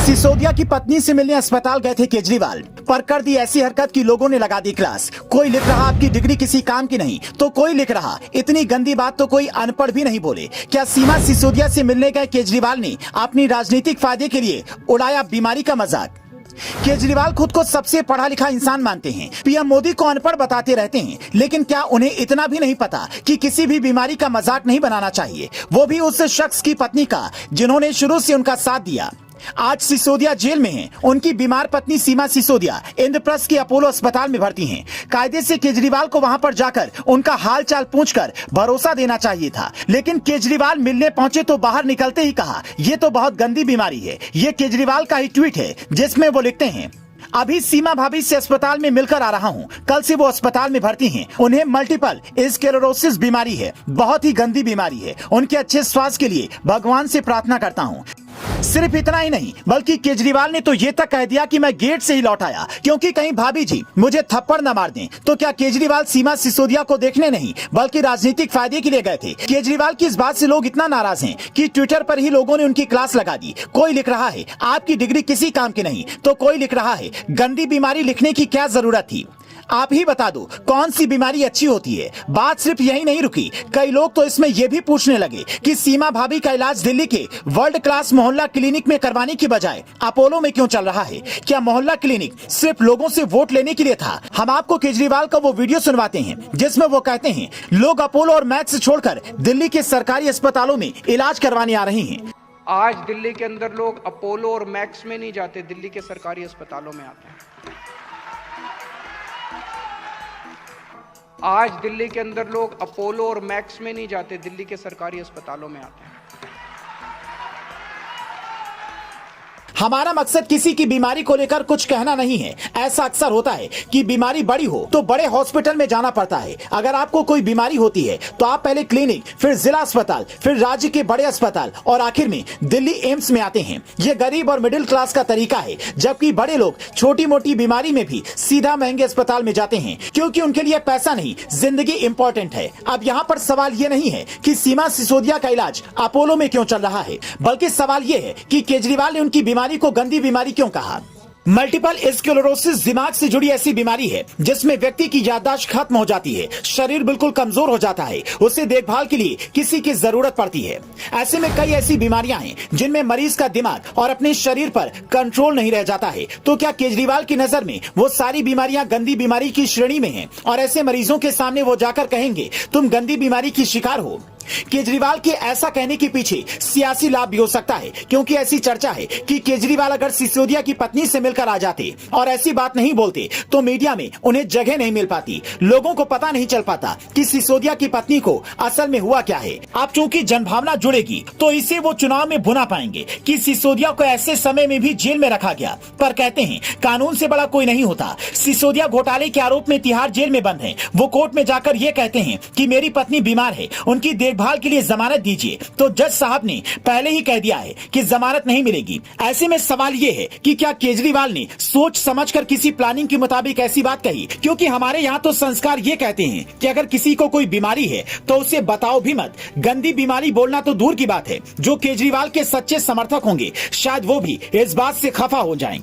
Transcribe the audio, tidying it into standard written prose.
सिसोदिया की पत्नी से मिलने अस्पताल गए थे केजरीवाल, पर कर दी ऐसी हरकत कि लोगों ने लगा दी क्लास। कोई लिख रहा आपकी डिग्री किसी काम की नहीं, तो कोई लिख रहा इतनी गंदी बात तो कोई अनपढ़ भी नहीं बोले। क्या सीमा सिसोदिया से मिलने गए केजरीवाल ने अपनी राजनीतिक फायदे के लिए उड़ाया बीमारी का मजाक? केजरीवाल खुद को सबसे पढ़ा लिखा इंसान मानते हैं, पीएम मोदी को अनपढ़ बताते रहते हैं, लेकिन क्या उन्हें इतना भी नहीं पता कि किसी भी बीमारी का मजाक नहीं बनाना चाहिए, वो भी उस शख्स की पत्नी का जिन्होंने शुरू से उनका साथ दिया। आज सिसोदिया जेल में हैं। उनकी बीमार पत्नी सीमा सिसोदिया इंद्रप्रस्थ के अपोलो अस्पताल में भर्ती हैं। कायदे से केजरीवाल को वहां पर जाकर उनका हाल चाल पूछकर भरोसा देना चाहिए था, लेकिन केजरीवाल मिलने पहुंचे तो बाहर निकलते ही कहा ये तो बहुत गंदी बीमारी है। ये केजरीवाल का ही ट्वीट है जिसमें वो लिखते हैं, अभी सीमा भाभी से अस्पताल में मिलकर आ रहा हूं। कल से वो अस्पताल में भर्ती हैं। उन्हें मल्टीपल स्क्लेरोसिस बीमारी है, बहुत ही गंदी बीमारी है। उनके अच्छे स्वास्थ्य के लिए भगवान से प्रार्थना करता हूं। सिर्फ इतना ही नहीं, बल्कि केजरीवाल ने तो ये तक कह दिया कि मैं गेट से ही लौट आया क्योंकि कहीं भाभी जी मुझे थप्पड़ न मार दें। तो क्या केजरीवाल सीमा सिसोदिया को देखने नहीं बल्कि राजनीतिक फायदे के लिए गए थे? केजरीवाल की इस बात से लोग इतना नाराज हैं कि ट्विटर पर ही लोगों ने उनकी क्लास लगा दी। कोई लिख रहा है आपकी डिग्री किसी काम की नहीं, तो कोई लिख रहा है गंदी बीमारी लिखने की क्या जरूरत थी? आप ही बता दो कौन सी बीमारी अच्छी होती है। बात सिर्फ यही नहीं रुकी, कई लोग तो इसमें यह भी पूछने लगे कि सीमा भाभी का इलाज दिल्ली के वर्ल्ड क्लास मोहल्ला क्लिनिक में करवाने की बजाय अपोलो में क्यों चल रहा है? क्या मोहल्ला क्लिनिक सिर्फ लोगों से वोट लेने के लिए था? हम आपको केजरीवाल का वो वीडियो सुनवाते हैं जिसमें वो कहते हैं लोग अपोलो और मैक्स छोड़कर दिल्ली के सरकारी अस्पतालों में इलाज करवाने आ रहे हैं। आज दिल्ली के अंदर लोग अपोलो और मैक्स में नहीं जाते, दिल्ली के सरकारी अस्पतालों में आते हैं। आज दिल्ली के अंदर लोग अपोलो और मैक्स में नहीं जाते, दिल्ली के सरकारी अस्पतालों में आते हैं। हमारा मकसद किसी की बीमारी को लेकर कुछ कहना नहीं है। ऐसा अक्सर होता है कि बीमारी बड़ी हो तो बड़े हॉस्पिटल में जाना पड़ता है। अगर आपको कोई बीमारी होती है तो आप पहले क्लिनिक, फिर जिला अस्पताल, फिर राज्य के बड़े अस्पताल और आखिर में दिल्ली एम्स में आते हैं। ये गरीब और मिडिल क्लास का तरीका है, जबकि बड़े लोग छोटी मोटी बीमारी में भी सीधा महंगे अस्पताल में जाते हैं क्योंकि उनके लिए पैसा नहीं, जिंदगी इंपॉर्टेंट है। अब यहाँ पर सवाल ये नहीं है कि सीमा सिसोदिया का इलाज अपोलो में क्यों चल रहा है, बल्कि सवाल ये है कि केजरीवाल ने उनकी बीमारी को गंदी बीमारी क्यों कहा। मल्टीपल स्क्लेरोसिस दिमाग से जुड़ी ऐसी बीमारी है जिसमें व्यक्ति की याददाश्त खत्म हो जाती है, शरीर बिल्कुल कमजोर हो जाता है, उसे देखभाल के लिए किसी की जरूरत पड़ती है। ऐसे में कई ऐसी बीमारियां हैं जिनमें मरीज का दिमाग और अपने शरीर पर कंट्रोल नहीं रह जाता है। तो क्या केजरीवाल की नजर में वो सारी बीमारियां गंदी बीमारी की श्रेणी में हैं और ऐसे मरीजों के सामने वो जाकर कहेंगे तुम गंदी बीमारी की शिकार हो? केजरीवाल के ऐसा कहने के पीछे सियासी लाभ भी हो सकता है, क्योंकि ऐसी चर्चा है कि केजरीवाल अगर सिसोदिया की पत्नी से मिलकर आ जाते और ऐसी बात नहीं बोलते तो मीडिया में उन्हें जगह नहीं मिल पाती, लोगों को पता नहीं चल पाता कि सिसोदिया की पत्नी को असल में हुआ क्या है। अब चूंकि जनभावना जुड़ेगी तो इसे वो चुनाव में भुना पाएंगे कि सिसोदिया को ऐसे समय में भी जेल में रखा गया। पर कहते हैं कानून से बड़ा कोई नहीं होता। सिसोदिया घोटाले के आरोप में तिहाड़ जेल में बंद है। वो कोर्ट में जाकर ये कहते हैं कि मेरी पत्नी बीमार है, उनकी देखभाल के लिए जमानत दीजिए, तो जज साहब ने पहले ही कह दिया है कि जमानत नहीं मिलेगी। ऐसे में सवाल ये है कि क्या केजरीवाल ने सोच समझकर किसी प्लानिंग के मुताबिक ऐसी बात कही? क्योंकि हमारे यहाँ तो संस्कार ये कहते हैं कि अगर किसी को कोई बीमारी है तो उसे बताओ भी मत। गंदी बीमारी बोलना तो दूर की बात है, जो केजरीवाल के सच्चे समर्थक होंगे शायद वो भी इस बात से खफा हो जाएं।